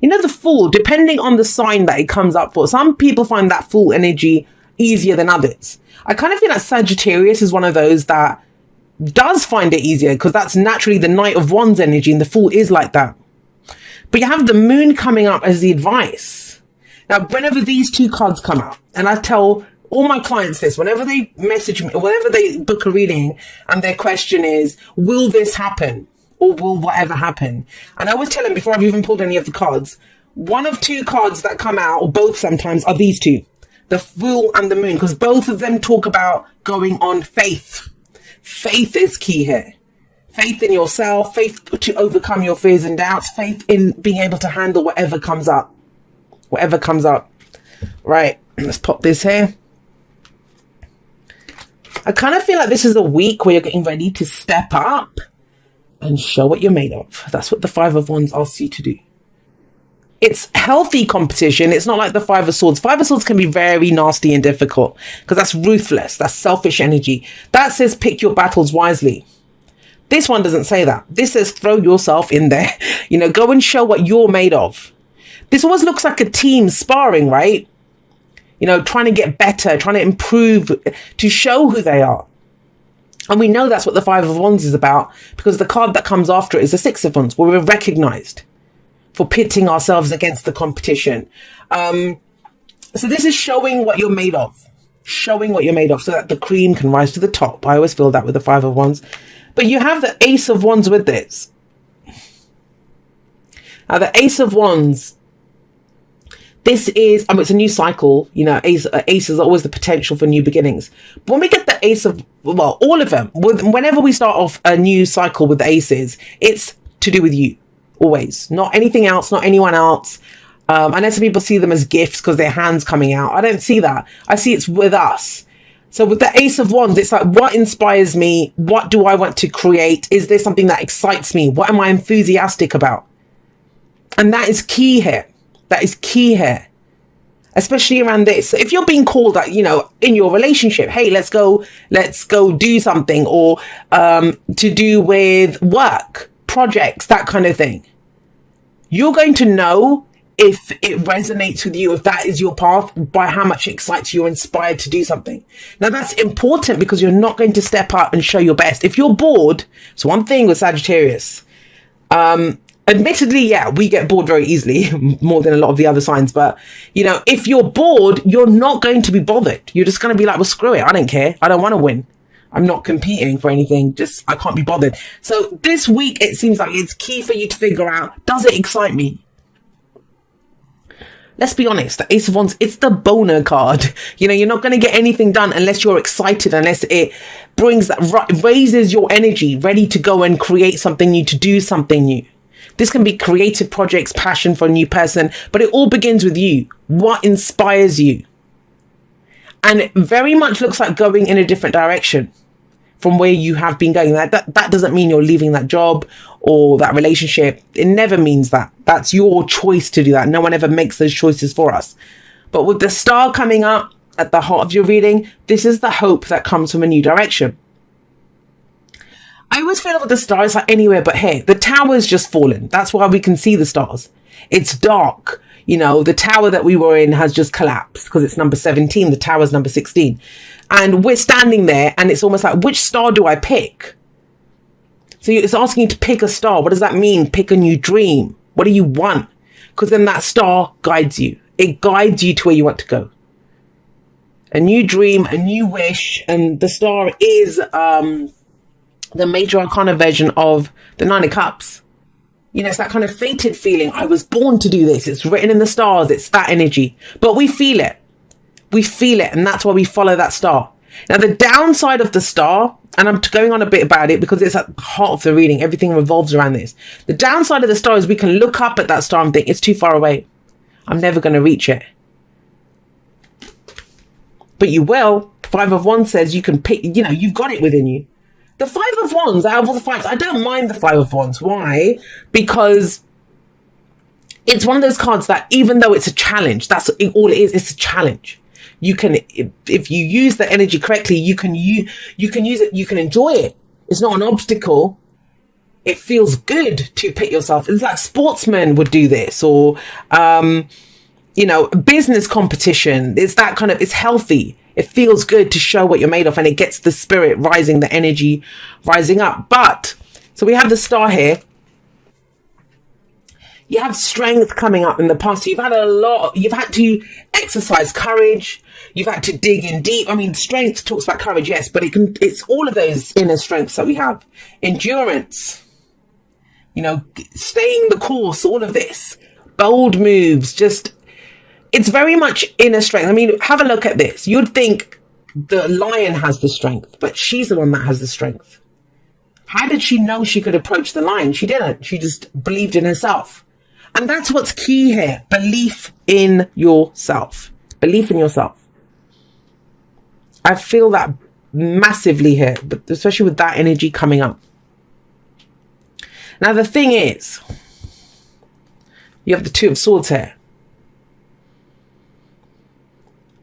You know, the Fool, depending on the sign that it comes up for, some people find that Fool energy easier than others. I kind of feel like Sagittarius is one of those that does find it easier because that's naturally the Knight of Wands energy, and the Fool is like that. But you have the Moon coming up as the advice. Now, whenever these two cards come out, and I tell all my clients this, whenever they message me, whenever they book a reading and their question is, will this happen? Or will whatever happen? And I always tell them before I've even pulled any of the cards, one of two cards that come out, or both sometimes, are these two, the Fool and the Moon, because both of them talk about going on faith. Faith is key here. Faith in yourself, faith to overcome your fears and doubts, faith in being able to handle whatever comes up. Whatever comes up. Right, let's pop this here. I kind of feel like this is a week where you're getting ready to step up and show what you're made of. That's what the Five of Wands asks you to do. It's healthy competition. It's not like the Five of Swords. Five of Swords can be very nasty and difficult because that's ruthless. That's selfish energy. That says pick your battles wisely. This one doesn't say that. This says throw yourself in there. You know, go and show what you're made of. This always looks like a team sparring, right? You know, trying to get better, trying to improve, to show who they are. And we know that's what the Five of Wands is about, because the card that comes after it is the Six of Wands, where we're recognized for pitting ourselves against the competition. So this is showing what you're made of. Showing what you're made of so that the cream can rise to the top. I always feel that with the Five of Wands. But you have the Ace of Wands with this. Now, the Ace of Wands, this is, it's a new cycle. You know, ace is always the potential for new beginnings. But when we get the Ace of, well, all of them, whenever we start off a new cycle with the aces, it's to do with you. Always. Not anything else, not anyone else. I know some people see them as gifts because their hands coming out. I don't see that. I see it's with us. So with the Ace of Wands, it's like, what inspires me? What do I want to create? Is there something that excites me? What am I enthusiastic about? And that is key here. That is key here. Especially around this. If you're being called, like, you know, in your relationship, hey, let's go do something, or to do with work, projects, that kind of thing. You're going to know if it resonates with you, if that is your path, by how much it excites you, you're inspired to do something. Now, that's important because you're not going to step up and show your best. If you're bored, it's one thing with Sagittarius. Admittedly, yeah, we get bored very easily, more than a lot of the other signs. But, you know, if you're bored, you're not going to be bothered. You're just going to be like, well, screw it. I don't care. I don't want to win. I'm not competing for anything. Just, I can't be bothered. So this week, it seems like it's key for you to figure out, does it excite me? Let's be honest, the Ace of Wands, it's the boner card. You know, you're not going to get anything done unless you're excited, unless it brings that, raises your energy, ready to go and create something new, to do something new. This can be creative projects, passion for a new person, but it all begins with you. What inspires you? And it very much looks like going in a different direction from where you have been going. That doesn't mean you're leaving that job or that relationship. It never means that. That's your choice to do that. No one ever makes those choices for us. But with the Star coming up at the heart of your reading, this is the hope that comes from a new direction. I always feel with the Star, it's like anywhere but here. The tower's just fallen. That's why we can see the stars. It's dark. You know, the tower that we were in has just collapsed because it's number 17. The tower's number 16. And we're standing there and it's almost like, which star do I pick? So it's asking you to pick a star. What does that mean? Pick a new dream. What do you want? Because then that star guides you. It guides you to where you want to go. A new dream, a new wish. And the Star is the major arcana version of the Nine of Cups. You know, it's that kind of fated feeling. I was born to do this. It's written in the stars. It's that energy. But we feel it. We feel it. And that's why we follow that star. Now, the downside of the Star, and I'm going on a bit about it because it's at the heart of the reading. Everything revolves around this. The downside of the Star is we can look up at that star and think, it's too far away. I'm never going to reach it. But you will. Five of Wands says you can pick, you know, you've got it within you. The Five of Wands, out of all the fives, I don't mind the Five of Wands. Why? Because it's one of those cards that, even though it's a challenge, that's all it is. It's a challenge. You can, if you use the energy correctly, you can use it. You can enjoy it. It's not an obstacle. It feels good to pit yourself. It's like sportsmen would do this, or, business competition. It's that kind of, it's healthy. It feels good to show what you're made of, and it gets the spirit rising, the energy rising up. But, so we have the star here. You have strength coming up in the past. You've had you've had to exercise courage. You've had to dig in deep. I mean, strength talks about courage, yes, but it's all of those inner strengths that we have. Endurance, staying the course, all of this. Bold moves, it's very much inner strength. I mean, have a look at this. You'd think the lion has the strength, but she's the one that has the strength. How did she know she could approach the lion? She didn't. She just believed in herself. And that's what's key here. Belief in yourself. Belief in yourself. I feel that massively here, but especially with that energy coming up. Now, the thing is, you have the Two of Swords here.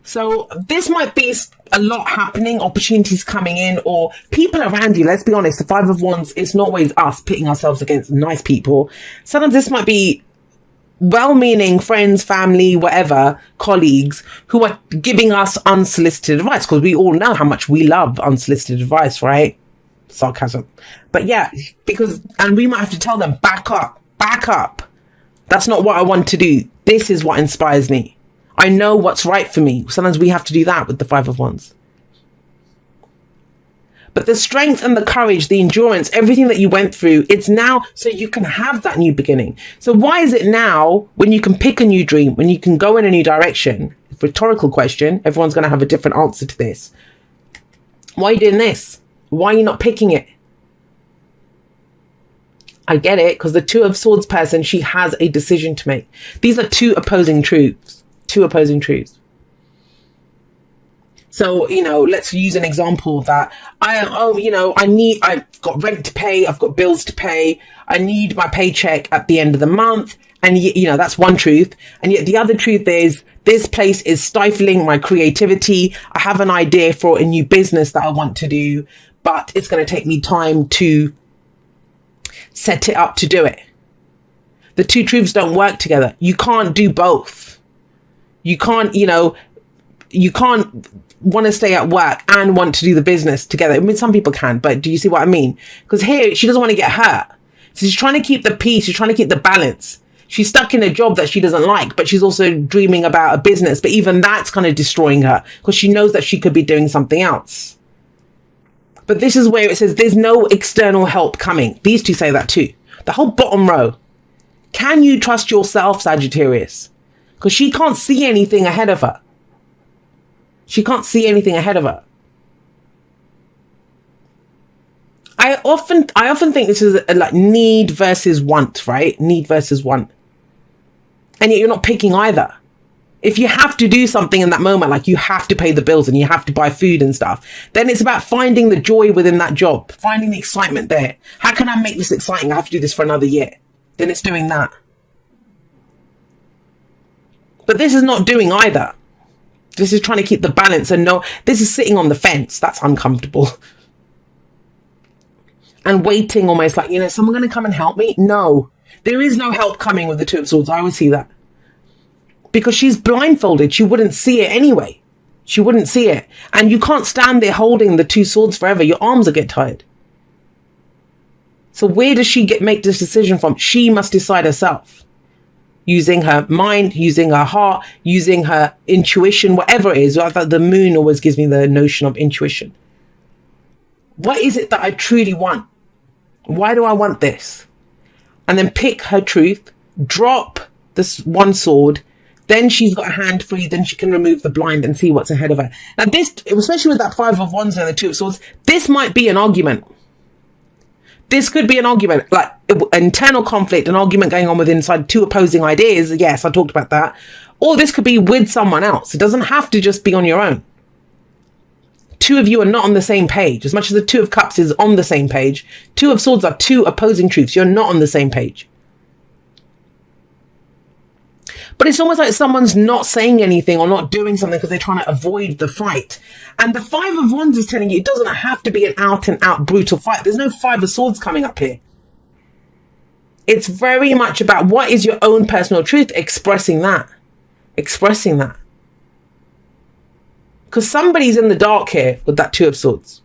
So this might be a lot happening, opportunities coming in, or people around you. Let's be honest, the Five of Wands, it's not always us pitting ourselves against nice people. Sometimes this might be well-meaning friends, family, whatever, colleagues who are giving us unsolicited advice, because we all know how much we love unsolicited advice, right? Sarcasm. But yeah, and we might have to tell them, back up. That's not what I want to do. This is what inspires me. I know what's right for me. Sometimes we have to do that with the Five of Wands. But the strength and the courage, the endurance, everything that you went through, it's now so you can have that new beginning. So why is it now, when you can pick a new dream, when you can go in a new direction? Rhetorical question. Everyone's going to have a different answer to this. Why are you doing this? Why are you not picking it? I get it, because the Two of Swords person, she has a decision to make. These are two opposing truths. Two opposing truths. So, let's use an example that I've got rent to pay, I've got bills to pay, I need my paycheck at the end of the month. And, that's one truth. And yet the other truth is, this place is stifling my creativity. I have an idea for a new business that I want to do, but it's going to take me time to set it up to do it. The two truths don't work together. You can't do both. You can't want to stay at work and want to do the business together. I mean, some people can, but do you see what I mean? Because here, she doesn't want to get hurt. So she's trying to keep the peace. She's trying to keep the balance. She's stuck in a job that she doesn't like, but she's also dreaming about a business. But even that's kind of destroying her, because she knows that she could be doing something else. But this is where it says there's no external help coming. These two say that too. The whole bottom row. Can you trust yourself, Sagittarius? Because she can't see anything ahead of her. She can't see anything ahead of her. I often think this is like need versus want, right? Need versus want. And yet you're not picking either. If you have to do something in that moment, like you have to pay the bills and you have to buy food and stuff, then it's about finding the joy within that job, finding the excitement there. How can I make this exciting? I have to do this for another year. Then it's doing that. But this is not doing either. This is trying to keep the balance, and no, this is sitting on the fence. That's uncomfortable. And waiting, almost like, is someone going to come and help me? No, there is no help coming with the Two of Swords. I always see that. Because she's blindfolded. She wouldn't see it anyway. She wouldn't see it. And you can't stand there holding the two swords forever. Your arms will get tired. So where does she make this decision from? She must decide herself. Using her mind, using her heart, using her intuition, whatever it is. The moon always gives me the notion of intuition. What is it that I truly want? Why do I want this? And then pick her truth, drop this one sword. Then she's got a hand free. Then she can remove the blind and see what's ahead of her. Now this, especially with that Five of Wands and the Two of Swords, this might be an argument. This could be an argument, like internal conflict, an argument going on with inside two opposing ideas. Yes, I talked about that. Or this could be with someone else. It doesn't have to just be on your own. Two of you are not on the same page. As much as the Two of Cups is on the same page, Two of Swords are two opposing truths. You're not on the same page. But it's almost like someone's not saying anything or not doing something because they're trying to avoid the fight. And the Five of Wands is telling you it doesn't have to be an out and out brutal fight. There's no Five of Swords coming up here. It's very much about what is your own personal truth, expressing that. Expressing that. Because somebody's in the dark here with that Two of Swords.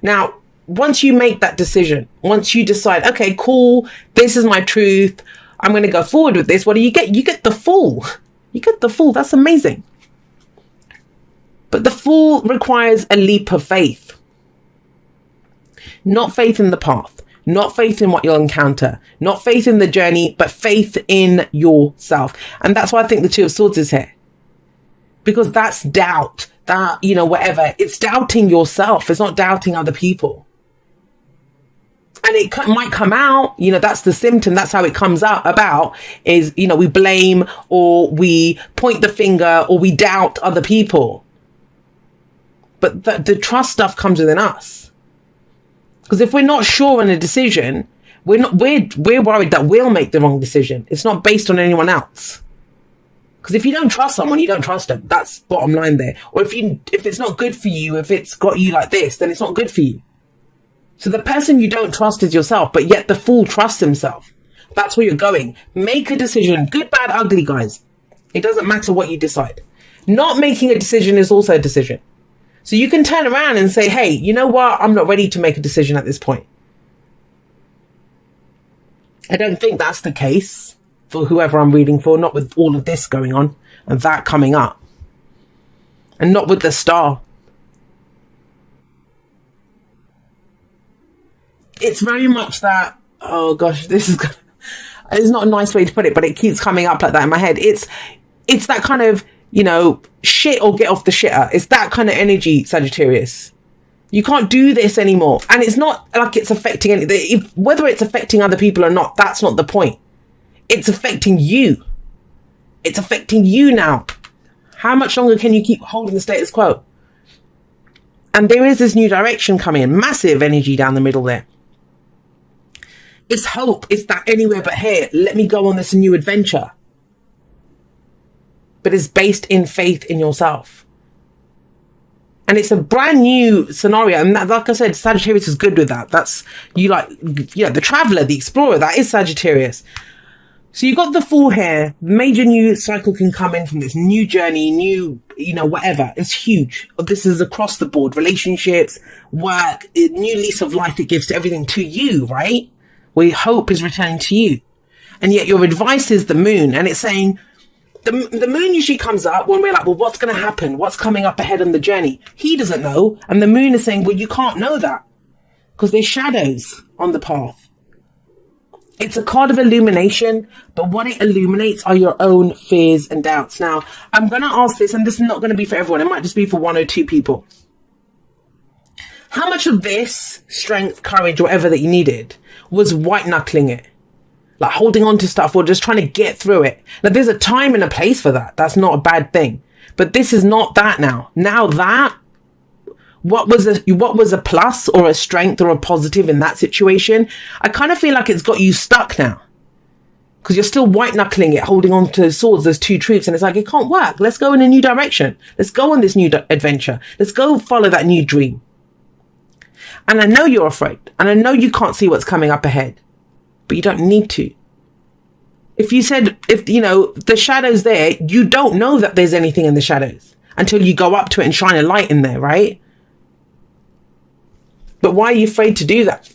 Now, once you make that decision, once you decide, okay, cool, this is my truth, I'm going to go forward with this, what do you get? You get the Fool. You get the Fool. That's amazing. But the Fool requires a leap of faith. Not faith in the path. Not faith in what you'll encounter. Not faith in the journey, but faith in yourself. And that's why I think the Two of Swords is here. Because that's doubt. That, you know, whatever. It's doubting yourself. It's not doubting other people. And it might come out, you know, that's the symptom. That's how it comes out about is, you know, we blame or we point the finger or we doubt other people. But the trust stuff comes within us. Because if we're not sure in a decision, we're worried that we'll make the wrong decision. It's not based on anyone else. Because if you don't trust someone, you don't trust them. That's bottom line there. Or if it's not good for you, if it's got you like this, then it's not good for you. So the person you don't trust is yourself, but yet the Fool trusts himself. That's where you're going. Make a decision. Good, bad, ugly, guys. It doesn't matter what you decide. Not making a decision is also a decision. So you can turn around and say, hey, you know what? I'm not ready to make a decision at this point. I don't think that's the case for whoever I'm reading for, not with all of this going on and that coming up. And not with the Star. It's very much that, oh gosh, it's not a nice way to put it, but it keeps coming up like that in my head. It's that kind of, you know, shit or get off the shitter. It's that kind of energy, Sagittarius. You can't do this anymore. And it's not like it's affecting anything. Whether it's affecting other people or not, that's not the point. It's affecting you. It's affecting you now. How much longer can you keep holding the status quo? And there is this new direction coming in. Massive energy down the middle there. It's hope. It's that anywhere but here. Let me go on this new adventure. But it's based in faith in yourself. And it's a brand new scenario. And that, like I said, Sagittarius is good with that. That's, you like, you know, the traveler, the explorer, that is Sagittarius. So you've got the Fool here. Major new cycle can come in from this new journey, new, you know, whatever. It's huge. This is across the board. Relationships, work, new lease of life it gives to everything to you, right? Where hope is returning to you. And yet your advice is the Moon. And it's saying, the Moon usually comes up when we're like, well, what's going to happen? What's coming up ahead on the journey? He doesn't know. And the Moon is saying, well, you can't know that. Because there's shadows on the path. It's a card of illumination, but what it illuminates are your own fears and doubts. Now, I'm going to ask this, and this is not going to be for everyone. It might just be for one or two people. How much of this strength, courage, whatever that you needed was white knuckling it? Like holding on to stuff or just trying to get through it. Now, there's a time and a place for that. That's not a bad thing. But this is not that now. Now that, what was a plus or a strength or a positive in that situation? I kind of feel like it's got you stuck now. Because you're still white knuckling it, holding on to those swords, those two truths. And it's like, it can't work. Let's go in a new direction. Let's go on this new adventure. Let's go follow that new dream. And I know you're afraid. And I know you can't see what's coming up ahead. But you don't need to. If you know, the shadow's there, you don't know that there's anything in the shadows until you go up to it and shine a light in there, right? But why are you afraid to do that?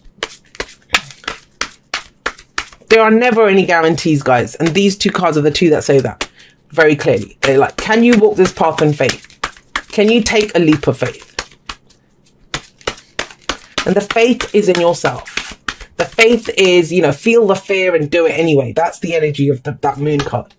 There are never any guarantees, guys. And these two cards are the two that say that very clearly. They're like, can you walk this path in faith? Can you take a leap of faith? And the faith is in yourself. The faith is, you know, feel the fear and do it anyway. That's the energy of that Moon card.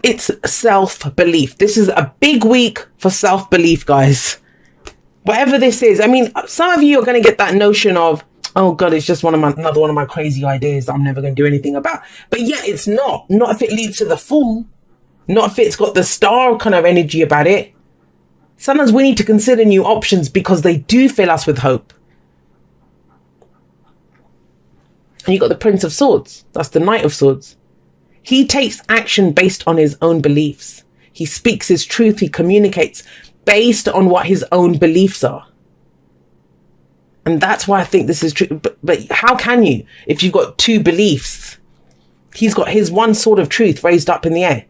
It's self-belief. This is a big week for self-belief, guys. Whatever this is. I mean, some of you are going to get that notion of, oh God, it's just another one of my crazy ideas that I'm never going to do anything about. But yeah, it's not. Not if it leads to the Fool. Not if it's got the Star kind of energy about it. Sometimes we need to consider new options because they do fill us with hope. And you got the Prince of Swords. That's the Knight of Swords. He takes action based on his own beliefs. He speaks his truth. He communicates based on what his own beliefs are. And that's why I think this is true. But how can you, if you've got two beliefs? He's got his one sword of truth raised up in the air.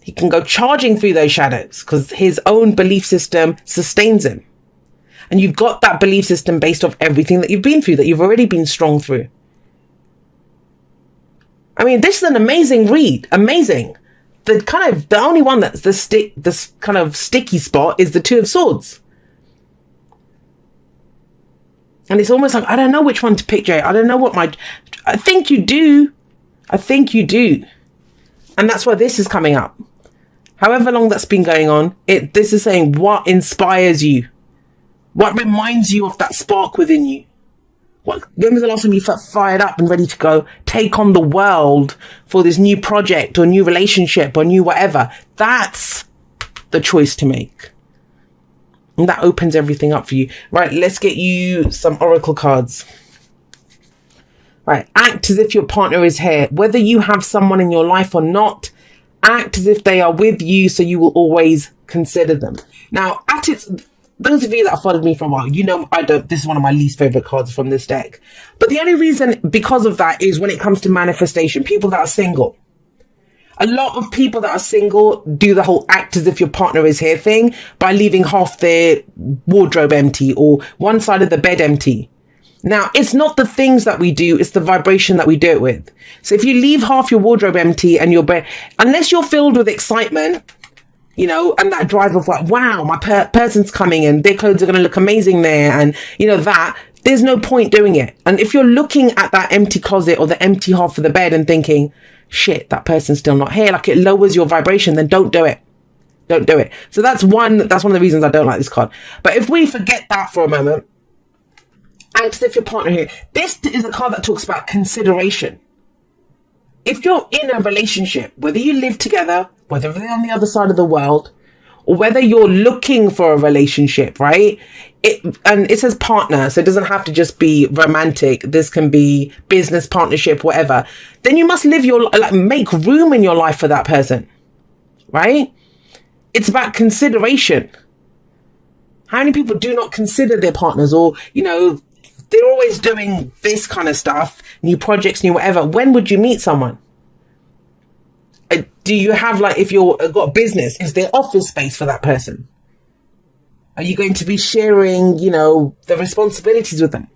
He can go charging through those shadows because his own belief system sustains him. And you've got that belief system based off everything that you've been through, that you've already been strong through. I mean, this is an amazing read. Amazing. The only one that's this kind of sticky spot is the Two of Swords. And it's almost like, I don't know which one to pick, Jay. I don't know I think you do. I think you do. And that's why this is coming up. However long that's been going on, this is saying what inspires you. What reminds you of that spark within you. When was the last time you felt fired up and ready to go take on the world for this new project or new relationship or new whatever? That's the choice to make. And that opens everything up for you. Right, let's get you some oracle cards. Right, act as if your partner is here. Whether you have someone in your life or not, act as if they are with you so you will always consider them. Now, those of you that have followed me for a while, you know this is one of my least favorite cards from this deck. But the only reason because of that is when it comes to manifestation, people that are single. A lot of people that are single do the whole act as if your partner is here thing by leaving half their wardrobe empty or one side of the bed empty. Now, it's not the things that we do, it's the vibration that we do it with. So if you leave half your wardrobe empty and your bed, unless you're filled with excitement, you know, and that drive of like, wow, my person's coming and their clothes are going to look amazing there. And, you know, there's no point doing it. And if you're looking at that empty closet or the empty half of the bed and thinking, shit, that person's still not here, like it lowers your vibration, then don't do it. Don't do it. So that's one of the reasons I don't like this card. But if we forget that for a moment, act as if your partner here, this is a card that talks about consideration. If you're in a relationship, whether you live together, whether they're on the other side of the world, or whether you're looking for a relationship, right? And it says partner, so it doesn't have to just be romantic. This can be business partnership, whatever. Then you must make room in your life for that person, right? It's about consideration. How many people do not consider their partners, or, you know, they're always doing this kind of stuff, new projects, new whatever. When would you meet someone? Do you have, like, if you've got a business, is there office space for that person? Are you going to be sharing, you know, the responsibilities with them?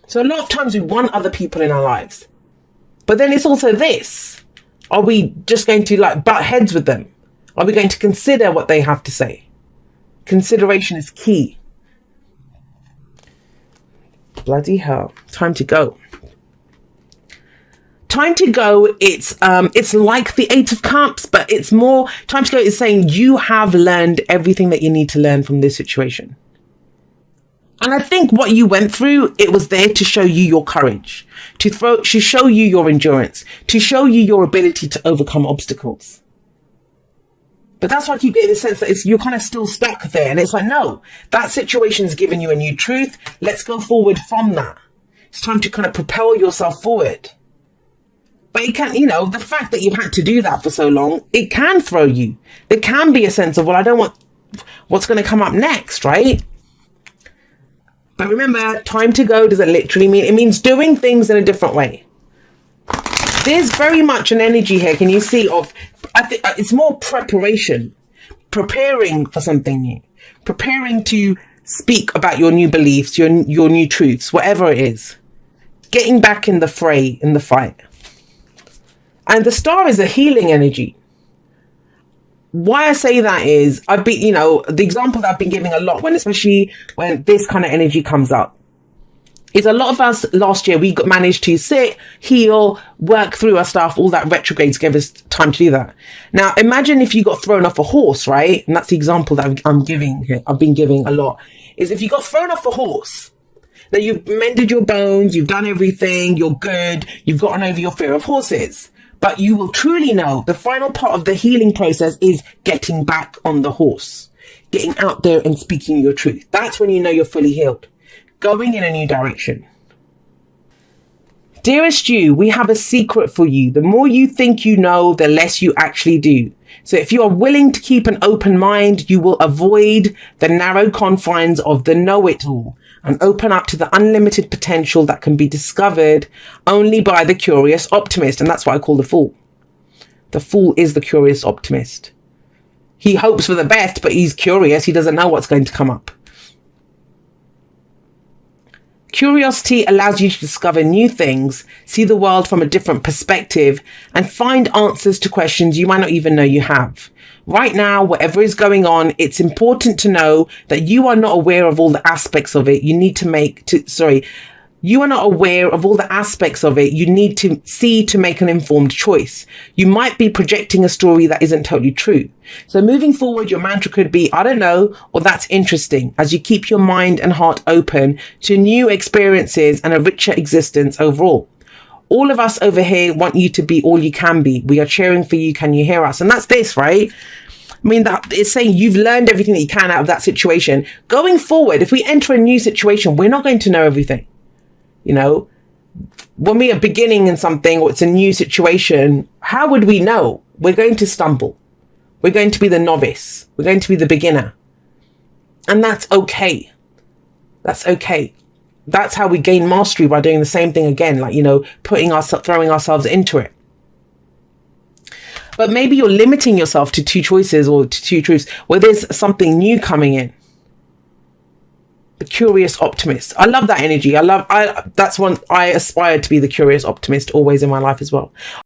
So a lot of times we want other people in our lives. But then it's also this. Are we just going to, like, butt heads with them? Are we going to consider what they have to say? Consideration is key. Bloody hell. Time to go. Time to go, it's like the Eight of Cups, but it's more, time to go is saying you have learned everything that you need to learn from this situation. And I think what you went through, it was there to show you your courage, to show you your endurance, to show you your ability to overcome obstacles. But that's why I keep getting the sense that you're kind of still stuck there. And it's like, no, that situation's given you a new truth. Let's go forward from that. It's time to kind of propel yourself forward. But it can, you know, the fact that you've had to do that for so long, it can throw you. There can be a sense of, well, I don't want what's going to come up next, right? But remember, time to go doesn't literally mean, it means doing things in a different way. There's very much an energy here. Can you see I think it's more preparation, preparing for something new, preparing to speak about your new beliefs, your new truths, whatever it is, getting back in the fray, in the fight. And the star is a healing energy. Why I say that is, I've been, you know, the example that I've been giving a lot, especially when this kind of energy comes up, is a lot of us last year, we managed to sit, heal, work through our stuff, all that retrogrades gave us time to do that. Now, imagine if you got thrown off a horse, right? And that's the example that I'm giving here. I've been giving a lot, is if you got thrown off a horse, now you've mended your bones, you've done everything, you're good, you've gotten over your fear of horses. But you will truly know the final part of the healing process is getting back on the horse, getting out there and speaking your truth. That's when you know you're fully healed, going in a new direction. Dearest you, we have a secret for you. The more you think you know, the less you actually do. So if you are willing to keep an open mind, you will avoid the narrow confines of the know-it-all and open up to the unlimited potential that can be discovered only by the curious optimist. And that's what I call the fool. The fool is the curious optimist. He hopes for the best, but he's curious. He doesn't know what's going to come up. Curiosity allows you to discover new things, see the world from a different perspective, and find answers to questions you might not even know you have. Right now, whatever is going on, it's important to know that you are not aware of all the aspects of it. You are not aware of all the aspects of it you need to see to make an informed choice. You might be projecting a story that isn't totally true. So moving forward, your mantra could be, I don't know, or that's interesting, as you keep your mind and heart open to new experiences and a richer existence overall. All of us over here want you to be all you can be. We are cheering for you. Can you hear us? And that's this, right? I mean, that it's saying you've learned everything that you can out of that situation. Going forward, if we enter a new situation, we're not going to know everything. You know, when we are beginning in something or it's a new situation, how would we know? We're going to stumble. We're going to be the novice. We're going to be the beginner. And that's okay. That's okay. That's how we gain mastery, by doing the same thing again, like, you know, throwing ourselves into it. But maybe you're limiting yourself to two choices or to two truths where there's something new coming in. The curious optimist. I love that energy. That's one I aspire to be, the curious optimist, always in my life as well.